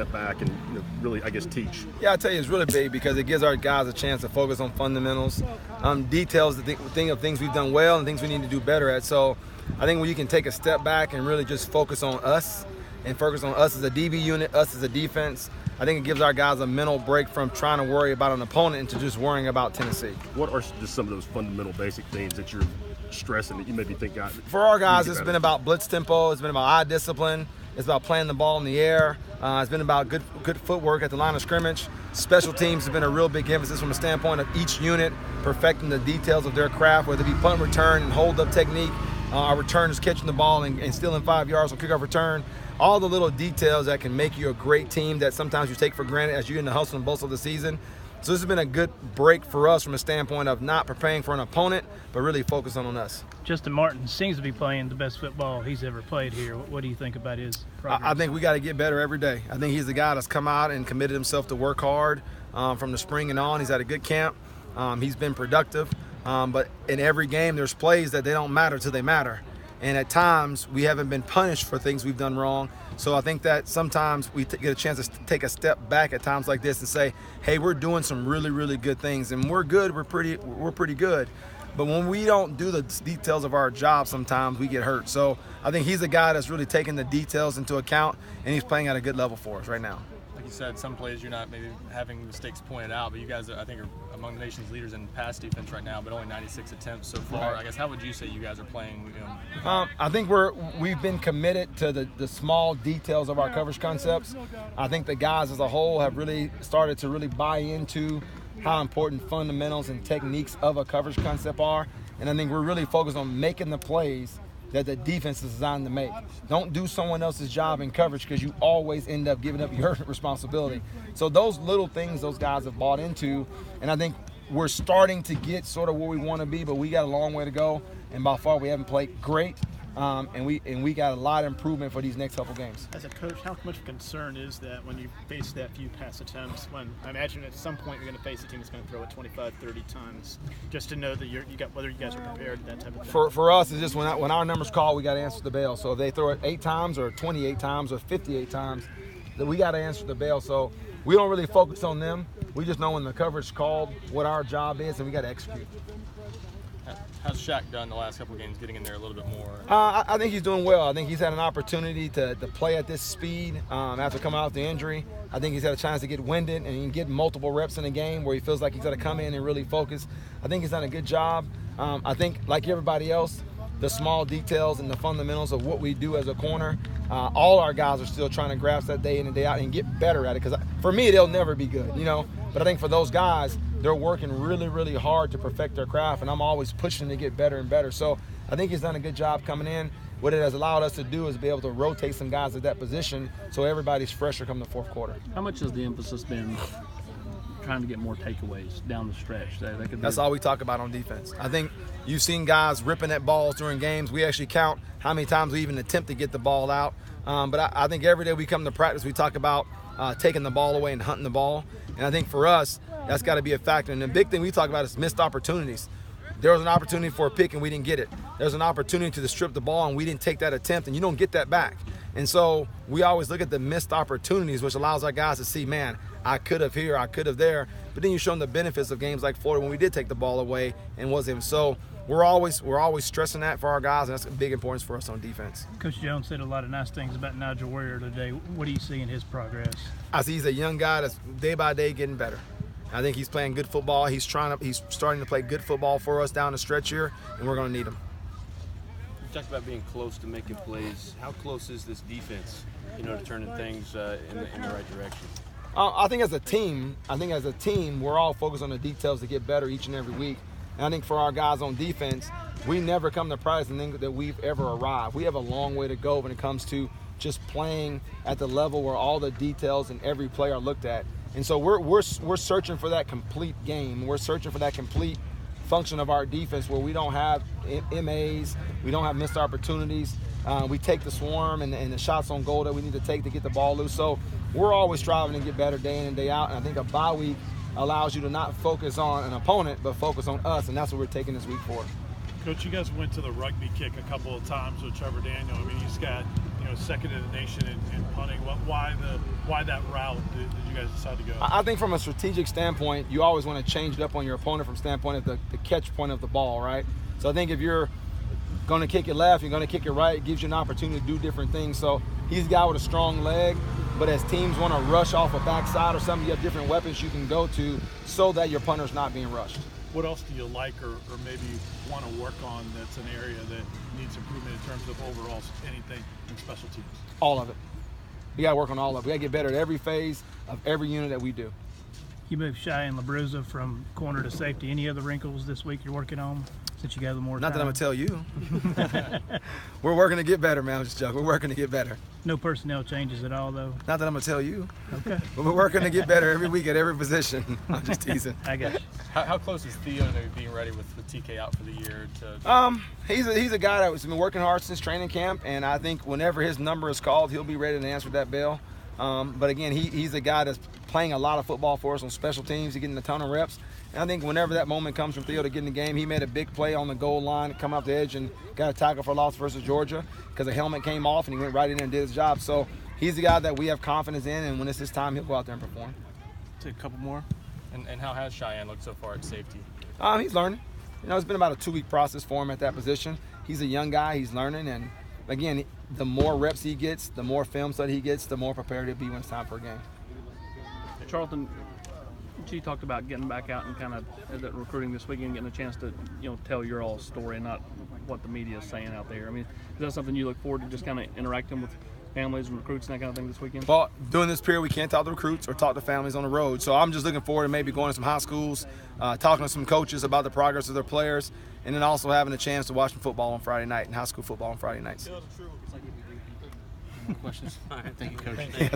step back and really, I guess, teach? Yeah, I tell you, it's really big because it gives our guys a chance to focus on fundamentals, details, the thing of things we've done well and things we need to do better at. So I think when you can take a step back and really just focus on us and focus on us as a DB unit, us as a defense, I think it gives our guys a mental break from trying to worry about an opponent into just worrying about Tennessee. What are just some of those fundamental basic things that you're stressing that you maybe think guys? For our guys, it's been about blitz tempo. It's been about eye discipline. It's about playing the ball in the air. It's been about good footwork at the line of scrimmage. Special teams have been a real big emphasis from a standpoint of each unit perfecting the details of their craft, whether it be punt return and hold-up technique. Our return is catching the ball and stealing 5 yards on kickoff return. All the little details that can make you a great team that sometimes you take for granted as you're in the hustle and bustle of the season. So this has been a good break for us from a standpoint of not preparing for an opponent, but really focusing on us. Justin Martin seems to be playing the best football he's ever played here. What do you think about his progress? I think we got to get better every day. I think he's the guy that's come out and committed himself to work hard from the spring and on. He's had a good camp. He's been productive. But in every game, there's plays that they don't matter till they matter. And at times, we haven't been punished for things we've done wrong. So I think that sometimes we get a chance to take a step back at times like this and say, hey, we're doing some really, really good things. And we're good. We're pretty good. But when we don't do the details of our job, sometimes we get hurt. So I think he's a guy that's really taking the details into account, and he's playing at a good level for us right now. Like you said, some plays you're not maybe having mistakes pointed out, but you guys, I think, are among the nation's leaders in pass defense right now, but only 96 attempts so far. I guess, how would you say you guys are playing? I think we've been committed to the small details of our coverage concepts. I think the guys as a whole have really started to really buy into how important fundamentals and techniques of a coverage concept are. And I think we're really focused on making the plays that the defense is designed to make. Don't do someone else's job in coverage because you always end up giving up your responsibility. So those little things those guys have bought into, and I think we're starting to get sort of where we want to be, but we got a long way to go. And by far, we haven't played great. And we got a lot of improvement for these next couple games. As a coach, how much of a concern is that when you face that few pass attempts, when I imagine at some point you're going to face a team that's going to throw it 25, 30 times, just to know that whether you guys are prepared, that type of thing? For us, it's just when our numbers call, we got to answer the bell. So if they throw it 8 times or 28 times or 58 times, then we got to answer the bell. So we don't really focus on them. We just know when the coverage called what our job is, and we got to execute. How's Shaq done the last couple of games, getting in there a little bit more? I think he's doing well. I think he's had an opportunity to play at this speed after coming off the injury. I think he's had a chance to get winded and he can get multiple reps in a game where he feels like he's got to come in and really focus. I think he's done a good job. I think, like everybody else, the small details and the fundamentals of what we do as a corner, all our guys are still trying to grasp that day in and day out and get better at it. Because for me, they'll never be good, But I think for those guys, they're working really, really hard to perfect their craft, and I'm always pushing them to get better and better. So I think he's done a good job coming in. What it has allowed us to do is be able to rotate some guys at that position so everybody's fresher come the fourth quarter. How much has the emphasis been trying to get more takeaways down the stretch? That's all we talk about on defense. I think you've seen guys ripping at balls during games. We actually count how many times we even attempt to get the ball out. But I think every day we come to practice, we talk about taking the ball away and hunting the ball. And I think for us, that's got to be a factor. And the big thing we talk about is missed opportunities. There was an opportunity for a pick and we didn't get it. There's an opportunity to strip the ball and we didn't take that attempt, and you don't get that back. And so we always look at the missed opportunities, which allows our guys to see, man, I could have here, I could have there. But then you show them the benefits of games like Florida when we did take the ball away and wasn't. So we're always stressing that for our guys, and that's a big importance for us on defense. Coach Jones said a lot of nice things about Nigel Warrior today. What do you see in his progress? I see he's a young guy that's day by day getting better. I think he's playing good football. He's starting to play good football for us down the stretch here, and we're going to need him. You talked about being close to making plays. How close is this defense, to turning things in the right direction? I think as a team, we're all focused on the details to get better each and every week. And I think for our guys on defense, we never come to practice and think that we've ever arrived. We have a long way to go when it comes to just playing at the level where all the details in every play are looked at. And so we're searching for that complete game. We're searching for that complete function of our defense where we don't have MAs, we don't have missed opportunities. We take the swarm and the shots on goal that we need to take to get the ball loose. So we're always striving to get better day in and day out. And I think a bye week allows you to not focus on an opponent, but focus on us. And that's what we're taking this week for. Coach, you guys went to the rugby kick a couple of times with Trevor Daniel. I mean, he's got second in the nation in punting. Why that route did you guys decide to go? I think from a strategic standpoint, you always want to change it up on your opponent from standpoint of the catch point of the ball, right? So I think if you're going to kick it left, you're going to kick it right, it gives you an opportunity to do different things. So he's a guy with a strong leg, but as teams want to rush off a backside or something, you have different weapons you can go to so that your punter's not being rushed. What else do you like or maybe want to work on that's an area that needs improvement in terms of overall anything in special teams? All of it. We got to work on all of it. We got to get better at every phase of every unit that we do. You moved Cheyenne LaBruza from corner to safety. Any other wrinkles this week you're working on since you got more time? Not that I'm going to tell you. We're working to get better, man. I'm just joking. We're working to get better. No personnel changes at all, though? Not that I'm going to tell you. Okay. But we're working to get better every week at every position. I'm just teasing. I got you. How close is Theo to being ready with TK out for the year? He's a guy that's been working hard since training camp, and I think whenever his number is called, he'll be ready to answer that bell. But again, he's a guy that's playing a lot of football for us on special teams. He's getting a ton of reps. And I think whenever that moment comes from Theo to get in the game, he made a big play on the goal line, come off the edge, and got a tackle for loss versus Georgia because the helmet came off, and he went right in there and did his job. So he's the guy that we have confidence in, and when it's his time, he'll go out there and perform. Take a couple more. And how has Cheyenne looked so far at safety? He's learning. It's been about a 2-week process for him at that position. He's a young guy. He's learning, and again, the more reps he gets, the more film study he gets, the more prepared he'll be when it's time for a game. Charlton, you talked about getting back out and kind of recruiting this weekend, getting a chance to tell your all story and not what the media is saying out there. I mean, is that something you look forward to, just kind of interacting with families and recruits and that kind of thing this weekend? Well, during this period, we can't talk to recruits or talk to families on the road. So I'm just looking forward to maybe going to some high schools, talking to some coaches about the progress of their players, and then also having a chance to watch some football on Friday night and high school football on Friday nights. Questions? All right, thank you, Coach.